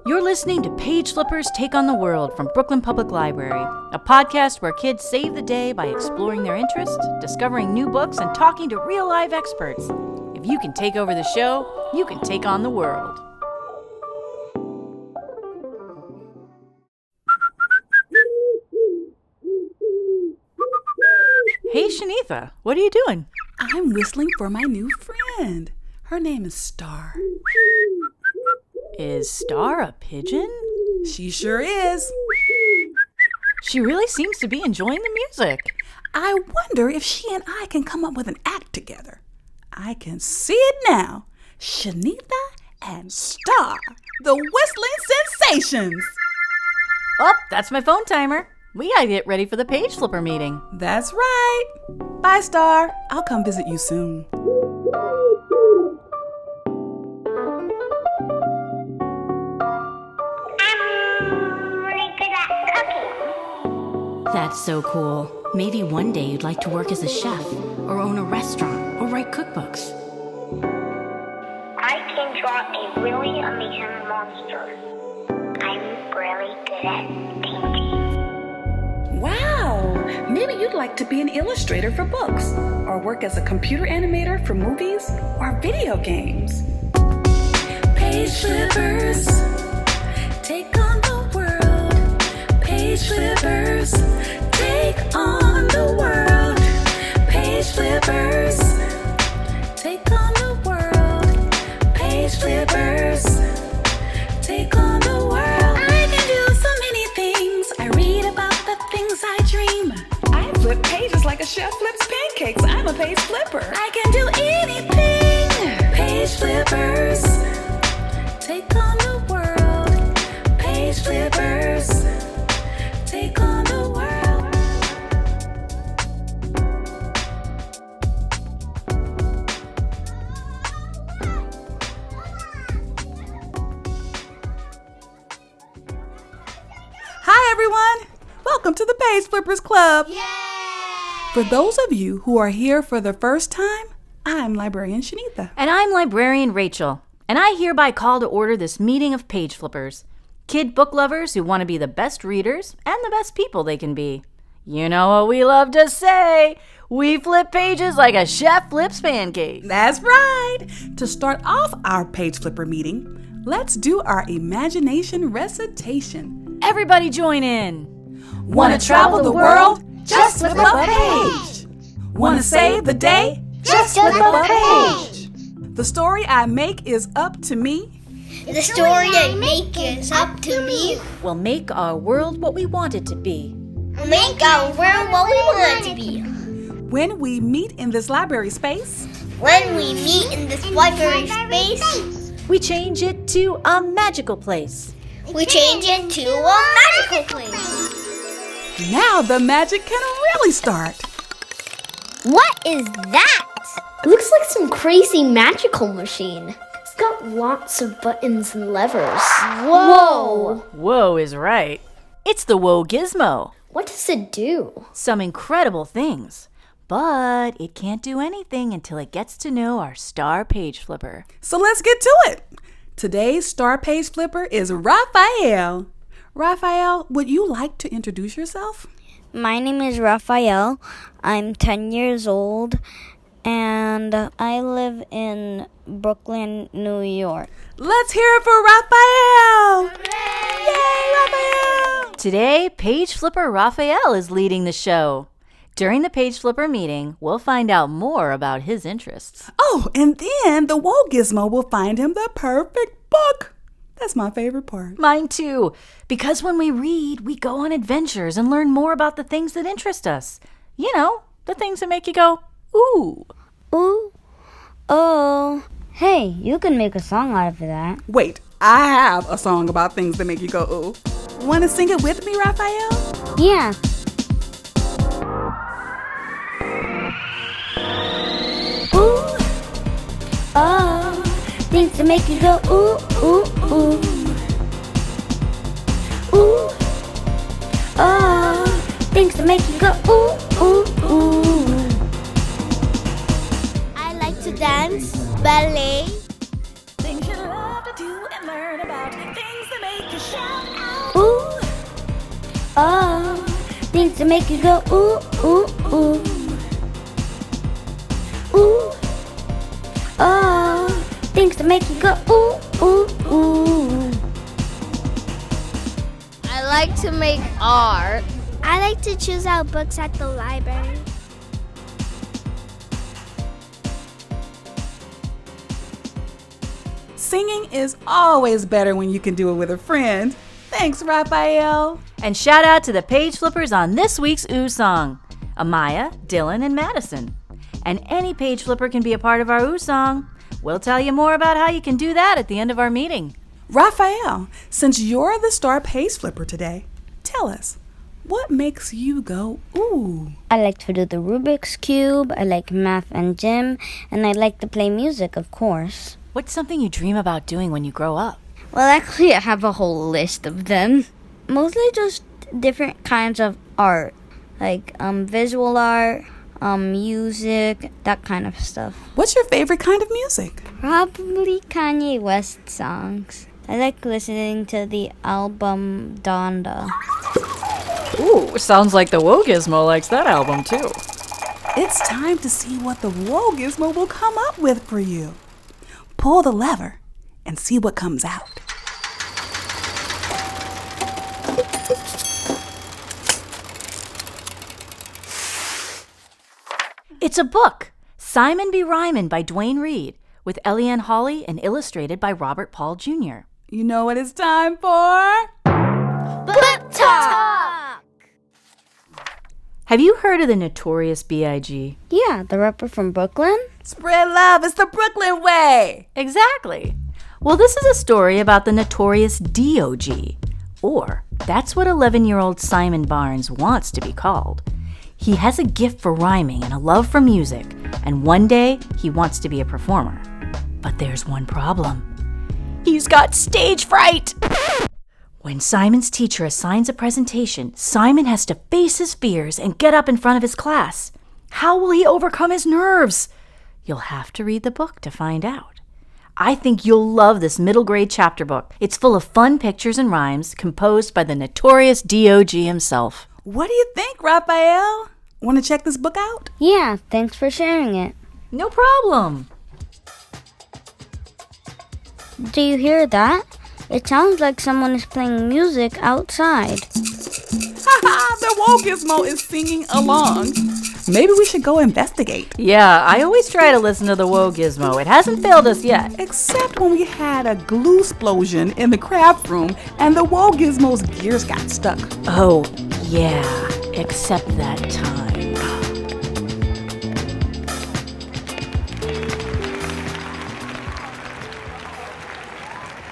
You're listening to Page Flippers Take on the World from Brooklyn Public Library, a podcast where kids save the day by exploring their interests, discovering new books, and talking to real-life experts. If you can take over the show, you can take on the world. Hey, Shanitha, what are you doing? I'm whistling for my new friend. Her name is Star. Is Star a pigeon? She sure is. She really seems to be enjoying the music. I wonder if she and I can come up with an act together. I can see it now. Shanitha and Star, the whistling sensations. Oh, that's my phone timer. We gotta get ready for the Page Flipper meeting. That's right. Bye, Star. I'll come visit you soon. That's so cool. Maybe one day you'd like to work as a chef, or own a restaurant, or write cookbooks. I can draw a really amazing monster. I'm really good at painting. Wow! Maybe you'd like to be an illustrator for books, or work as a computer animator for movies or video games. Page Flippers, take on the world. Page Flippers, take on the world. Page Flippers, take on the world. Page Flippers, take on the world. I can do so many things. I read about the things I dream. I flip pages like a chef flips pancakes. I'm a page flipper. I can do anything. Page Flippers, take on the world. Page Flippers, take on the world. Hi everyone! Welcome to the Page Flippers Club! Yay! For those of you who are here for the first time, I'm Librarian Shanitha. And I'm Librarian Rachel. And I hereby call to order this meeting of Page Flippers. Kid book lovers who want to be the best readers and the best people they can be. You know what we love to say. We flip pages like a chef flips pancakes. That's right! To start off our Page Flipper meeting, let's do our imagination recitation. Everybody join in. Wanna travel the world? Just flip a page. Wanna save the day? Just flip a page. The story I make is up to me. The story I make is up to me. We'll make our world what we want it to be. Make our world what we want it to be. When we meet in this library space, When we meet in this library space, We change it to a magical place. we change it to a magical place. now the magic can really start. What is that? It looks like some crazy magical machine. It's got lots of buttons and levers. Whoa! Whoa is right. It's the Whoa Gizmo. What does it do? Some incredible things. But it can't do anything until it gets to know our star page flipper. So let's get to it. Today's star page flipper is Raphael. Raphael, would you like to introduce yourself? My name is Raphael. I'm 10 years old and I live in Brooklyn, New York. Let's hear it for Raphael! Yay, Raphael! Today, Page Flipper Raphael is leading the show. During the Page Flipper meeting, we'll find out more about his interests. Oh, and then the Whoa Gizmo will find him the perfect book. That's my favorite part. Mine too, because when we read, we go on adventures and learn more about the things that interest us. You know, the things that make you go, ooh. Ooh, oh. Hey, you can make a song out of that. Wait, I have a song about things that make you go ooh. Want to sing it with me, Raphael? Yeah. Ooh, oh, things that make you go ooh, ooh, ooh. Ooh, oh, things that make you go ooh, ooh, ooh. I like to dance, ballet, Things you love to do and learn about. Things that make you shout out. Ooh, oh, things to make you go ooh, ooh, ooh. Ooh, oh, things to make you go ooh, ooh, ooh. I like to make art. I like to choose out books at the library. Singing is always better when you can do it with a friend. Thanks, Raphael. And shout out to the page flippers on this week's Ooh Song, Amaya, Dylan, and Madison. And any page flipper can be a part of our Ooh Song. We'll tell you more about how you can do that at the end of our meeting. Raphael, since you're the star page flipper today, tell us, what makes you go ooh? I like to do the Rubik's Cube, I like math and gym, and I like to play music, of course. What's something you dream about doing when you grow up? Well, actually, I have a whole list of them. Mostly just different kinds of art, like visual art, music, that kind of stuff. What's your favorite kind of music? Probably Kanye West songs. I like listening to the album Donda. Ooh, sounds like the Wogismo likes that album too. It's time to see what the Wogismo will come up with for you. Pull the lever and see what comes out. It's a book, Simon B. Ryman by Dwayne Reed, with Eliane Hawley and illustrated by Robert Paul Jr. You know what it's time for? Book Talk! Have you heard of the Notorious B.I.G.? Yeah, the rapper from Brooklyn? Spread love, it's the Brooklyn way. Exactly. Well, this is a story about the Notorious D.O.G., or that's what 11-year-old Simon Barnes wants to be called. He has a gift for rhyming and a love for music, and one day he wants to be a performer. But there's one problem. He's got stage fright! When Simon's teacher assigns a presentation, Simon has to face his fears and get up in front of his class. How will he overcome his nerves? You'll have to read the book to find out. I think you'll love this middle grade chapter book. It's full of fun pictures and rhymes composed by the Notorious D.O.G. himself. What do you think, Raphael? Want to check this book out? Yeah, thanks for sharing it. No problem. Do you hear that? It sounds like someone is playing music outside. Haha, the Wogismo is singing along. Maybe we should go investigate. Yeah, I always try to listen to the Wogismo. It hasn't failed us yet. Except when we had a glue explosion in the craft room and the Wogismo's gears got stuck. Oh, yeah, except that time.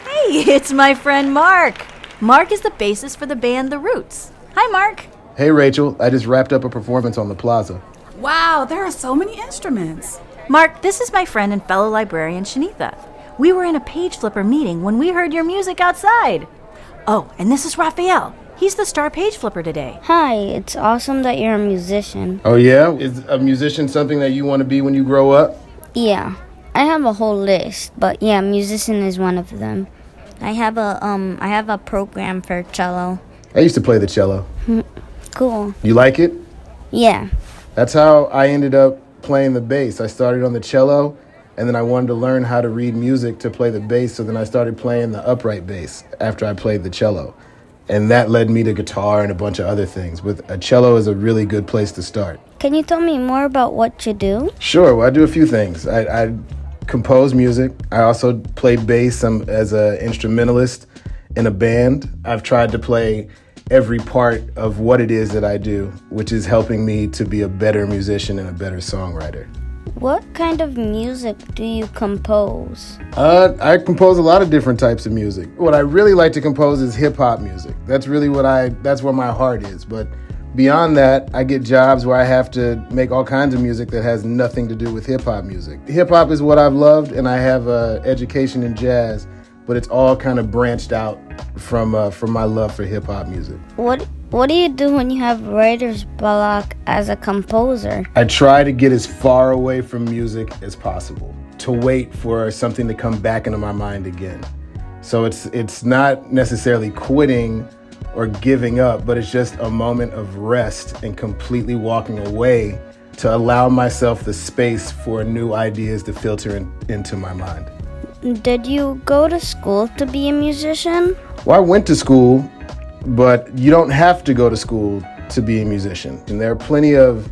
Hey, it's my friend Mark. Mark is the bassist for the band The Roots. Hi, Mark. Hey, Rachel. I just wrapped up a performance on the plaza. Wow, there are so many instruments. Mark, this is my friend and fellow librarian, Shanitha. We were in a page flipper meeting when we heard your music outside. Oh, and this is Raphael. He's the star page flipper today. Hi, it's awesome that you're a musician. Oh, yeah? Is a musician something that you want to be when you grow up? Yeah, I have a whole list, but yeah, musician is one of them. I have a program for cello. I used to play the cello. Cool. You like it? Yeah. That's how I ended up playing the bass. I started on the cello, and then I wanted to learn how to read music to play the bass, so then I started playing the upright bass after I played the cello. And that led me to guitar and a bunch of other things. With a cello is a really good place to start. Can you tell me more about what you do? Sure, well, I do a few things. I compose music. I also play bass as an instrumentalist in a band. I've tried to play every part of what it is that I do, which is helping me to be a better musician and a better songwriter. What kind of music do you compose? I compose a lot of different types of music. What I really like to compose is hip-hop music. That's really that's where my heart is. But beyond that, I get jobs where I have to make all kinds of music that has nothing to do with hip-hop music. Hip-hop is what I've loved, and I have education in jazz, but it's all kind of branched out from my love for hip-hop music. What do you do when you have writer's block as a composer? I try to get as far away from music as possible, to wait for something to come back into my mind again. So it's not necessarily quitting or giving up, but it's just a moment of rest and completely walking away to allow myself the space for new ideas to filter into my mind. Did you go to school to be a musician? Well, I went to school, but you don't have to go to school to be a musician. And there are plenty of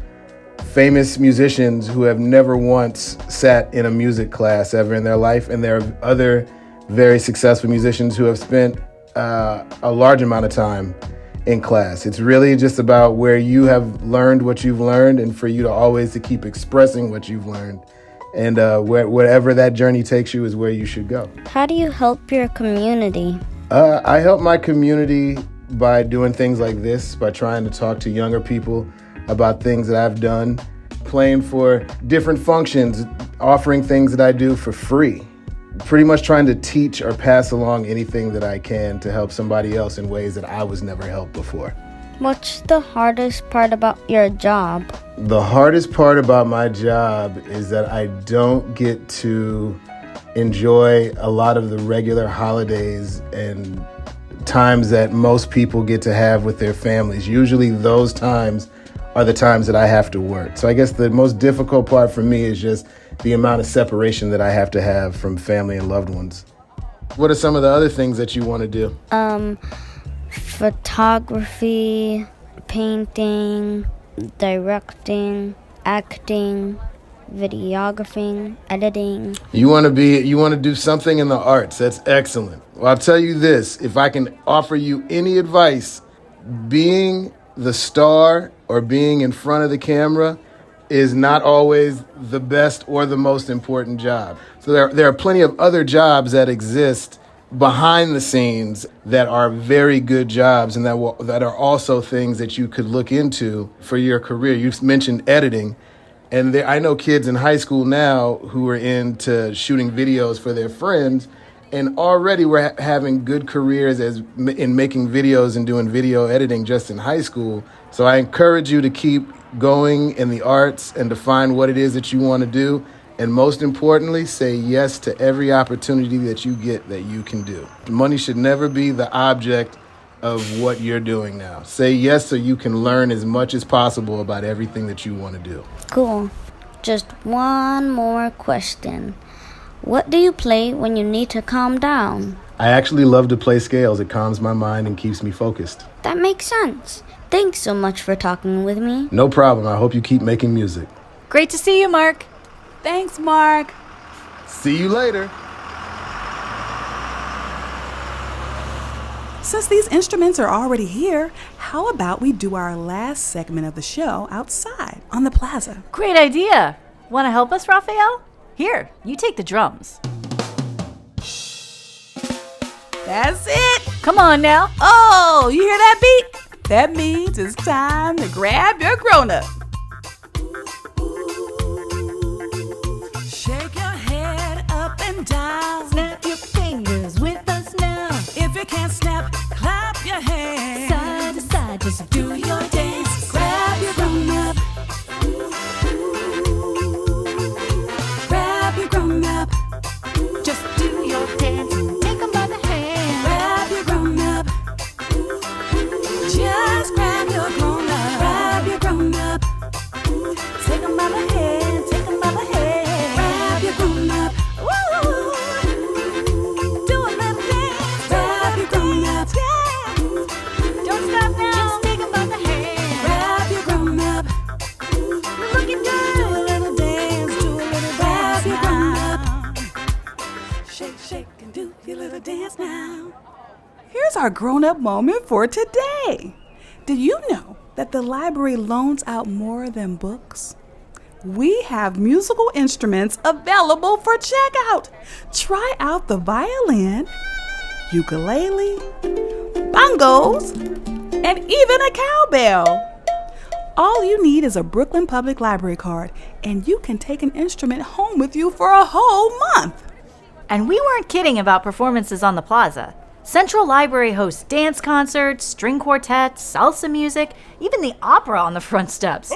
famous musicians who have never once sat in a music class ever in their life, and there are other very successful musicians who have spent a large amount of time in class. It's really just about where you have learned what you've learned, and for you to always to keep expressing what you've learned. And wherever that journey takes you is where you should go. How do you help your community? I help my community by doing things like this, by trying to talk to younger people about things that I've done, playing for different functions, offering things that I do for free. Pretty much trying to teach or pass along anything that I can to help somebody else in ways that I was never helped before. What's the hardest part about your job? The hardest part about my job is that I don't get to enjoy a lot of the regular holidays and times that most people get to have with their families. Usually those times are the times that I have to work. So I guess the most difficult part for me is just the amount of separation that I have to have from family and loved ones. What are some of the other things that you want to do? Photography, painting, directing, acting, videographing, editing. You want to do something in the arts. That's excellent. Well, I'll tell you this, if I can offer you any advice, being the star or being in front of the camera is not always the best or the most important job. So there are plenty of other jobs that exist behind the scenes that are very good jobs and that are also things that you could look into for your career. You mentioned editing, and I know kids in high school now who are into shooting videos for their friends, and already we're having good careers in making videos and doing video editing just in high school. So I encourage you to keep going in the arts and to find what it is that you want to do. And most importantly, say yes to every opportunity that you get that you can do. Money should never be the object of what you're doing now. Say yes so you can learn as much as possible about everything that you want to do. Cool. Just one more question. What do you play when you need to calm down? I actually love to play scales. It calms my mind and keeps me focused. That makes sense. Thanks so much for talking with me. No problem. I hope you keep making music. Great to see you, Mark. Thanks, Mark. See you later. Since these instruments are already here, how about we do our last segment of the show outside on the plaza? Great idea. Want to help us, Raphael? Here, you take the drums. That's it. Come on now. Oh, you hear that beat? That means it's time to grab your grown-up. Shake your head up and down. Snap your fingers with us now. If you can't snap, clap your hands. Side to side, just do your dance. Grab your grown-up. Grab your grown-up. Just do your dance. Take 'em by the hand. Grab your grown-up. Just grab your grown-up. Grab your grown-up. Take 'em by the hand. Take 'em by the hand. Grab your grown-up. Woo! Do a little dance. Grab your grown-up. Yeah. Don't stop now. Just take 'em by the hand. Grab your grown-up. Look at that. Do a little dance. Do a little grab your grown-up. Shake, shake, and do your little dance now. Here's our grown-up moment for today. Did you know that the library loans out more than books? We have musical instruments available for checkout. Try out the violin, ukulele, bongos, and even a cowbell. All you need is a Brooklyn Public Library card, and you can take an instrument home with you for a whole month. And we weren't kidding about performances on the plaza. Central Library hosts dance concerts, string quartets, salsa music, even the opera on the front steps.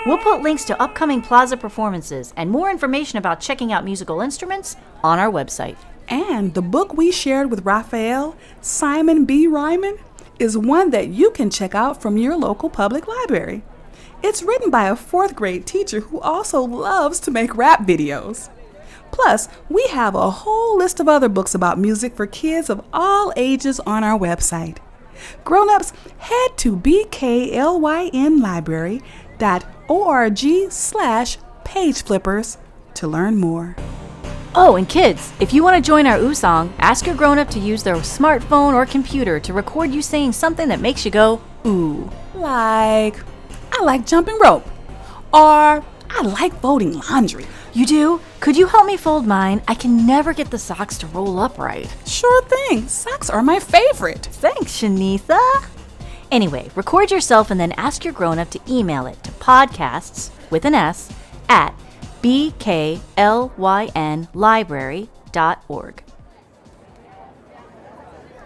We'll put links to upcoming Plaza performances and more information about checking out musical instruments on our website. And the book we shared with Raphael, Simon B. Ryman, is one that you can check out from your local public library. It's written by a 4th grade teacher who also loves to make rap videos. Plus, we have a whole list of other books about music for kids of all ages on our website. Grown-ups, head to bklynlibrary.org/pageflippers to learn more. Oh, and kids, if you want to join our Ooh Song, ask your grown-up to use their smartphone or computer to record you saying something that makes you go, ooh. Like, I like jumping rope. Or, I like folding laundry. You do? Could you help me fold mine? I can never get the socks to roll up right. Sure thing. Socks are my favorite. Thanks, Shanitha. Anyway, record yourself and then ask your grown-up to email it to podcasts, with an S, at bklynlibrary.org.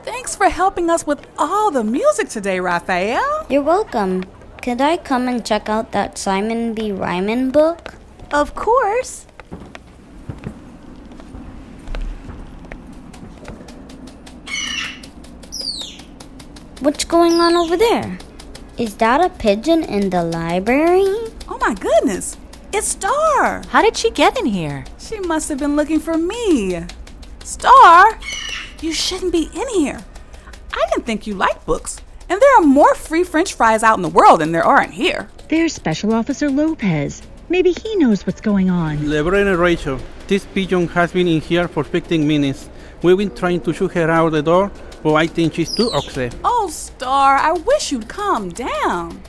Thanks for helping us with all the music today, Raphael. You're welcome. Could I come and check out that Simon B. Ryman book? Of course. What's going on over there? Is that a pigeon in the library? Oh my goodness, it's Star. How did she get in here? She must have been looking for me. Star, you shouldn't be in here. I didn't think you liked books. And there are more free French fries out in the world than there are in here. There's Special Officer Lopez. Maybe he knows what's going on. LeBron and Rachel, this pigeon has been in here for 15 minutes. We've been trying to shoot her out the door, but I think she's too upset. Oh, Star, I wish you'd calm down.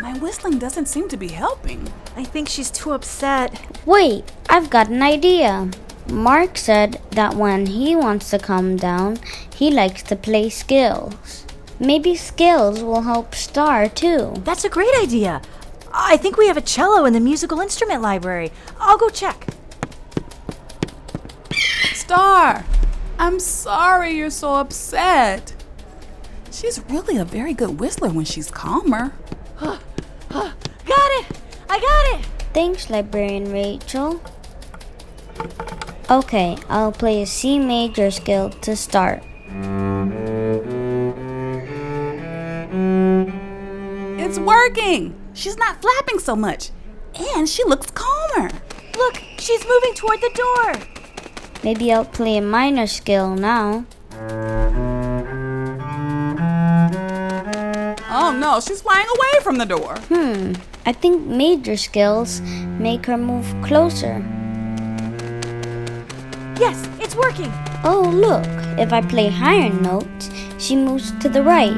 My whistling doesn't seem to be helping. I think she's too upset. Wait, I've got an idea. Mark said that when he wants to calm down, he likes to play scales. Maybe scales will help Star too. That's a great idea. I think we have a cello in the musical instrument library. I'll go check. Star, I'm sorry you're so upset. She's really a very good whistler when she's calmer. Got it! I got it! Thanks, Librarian Rachel. Okay, I'll play a C major scale to start. It's working! She's not flapping so much. And she looks calmer. Look, she's moving toward the door. Maybe I'll play a minor scale now. Oh no, she's flying away from the door. I think major scales make her move closer. Yes, it's working. Oh, look, if I play higher notes, she moves to the right.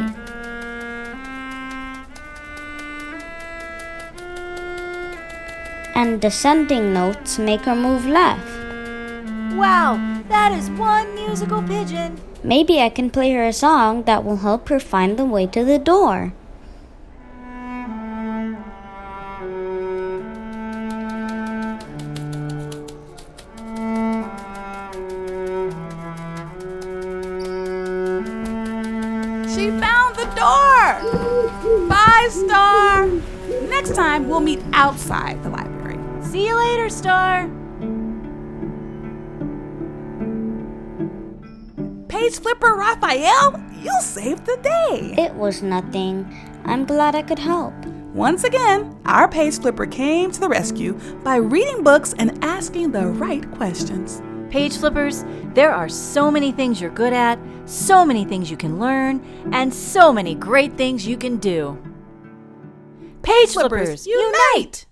And descending notes make her move left. Wow, that is one musical pigeon. Maybe I can play her a song that will help her find the way to the door. She found the door! Bye, Star! Next time, we'll meet outside the library. See you later, Star. Page Flipper Raphael, you saved the day. It was nothing. I'm glad I could help. Once again, our Page Flipper came to the rescue by reading books and asking the right questions. Page Flippers, there are so many things you're good at, so many things you can learn, and so many great things you can do. Page Flippers, unite!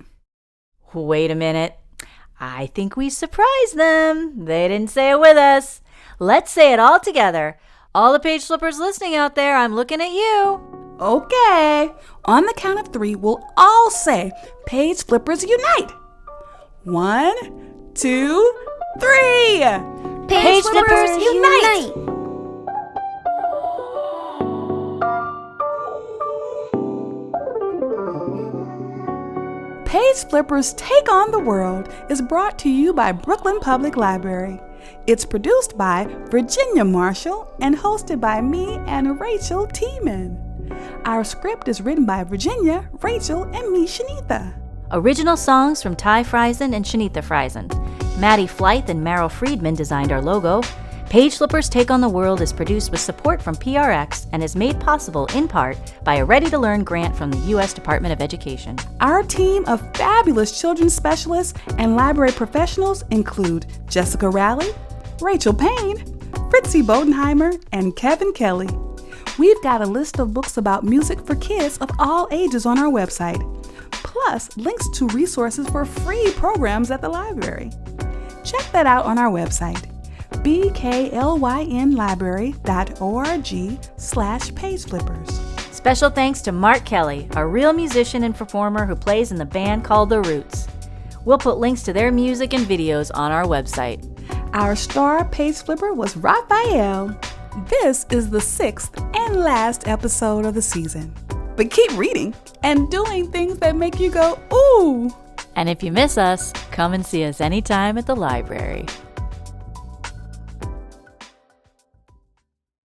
Wait a minute. I think we surprised them. They didn't say it with us. Let's say it all together. All the Page Flippers listening out there, I'm looking at you. Okay. On the count of 3, we'll all say, Page Flippers unite. 1, 2, 3. Page Flippers unite! Page Flippers Take on the World is brought to you by Brooklyn Public Library. It's produced by Virginia Marshall and hosted by me and Rachel Tiemann. Our script is written by Virginia, Rachel, and me, Shanitha. Original songs from Ty Friesen and Shanitha Friesen. Maddie Flythe and Meryl Friedman designed our logo. Page Flippers Take on the World is produced with support from PRX and is made possible in part by a Ready to Learn grant from the U.S. Department of Education. Our team of fabulous children's specialists and library professionals include Jessica Rowley, Rachel Payne, Fritzy Bodenheimer, and Kevin Kelly. We've got a list of books about music for kids of all ages on our website, plus links to resources for free programs at the library. Check that out on our website, bklynlibrary.org/pageflippers. Special thanks to Mark Kelly, a real musician and performer who plays in the band called The Roots. We'll put links to their music and videos on our website. Our star page flipper was Raphael. This is the 6th and last episode of the season. But keep reading and doing things that make you go, ooh! And if you miss us, come and see us anytime at the library.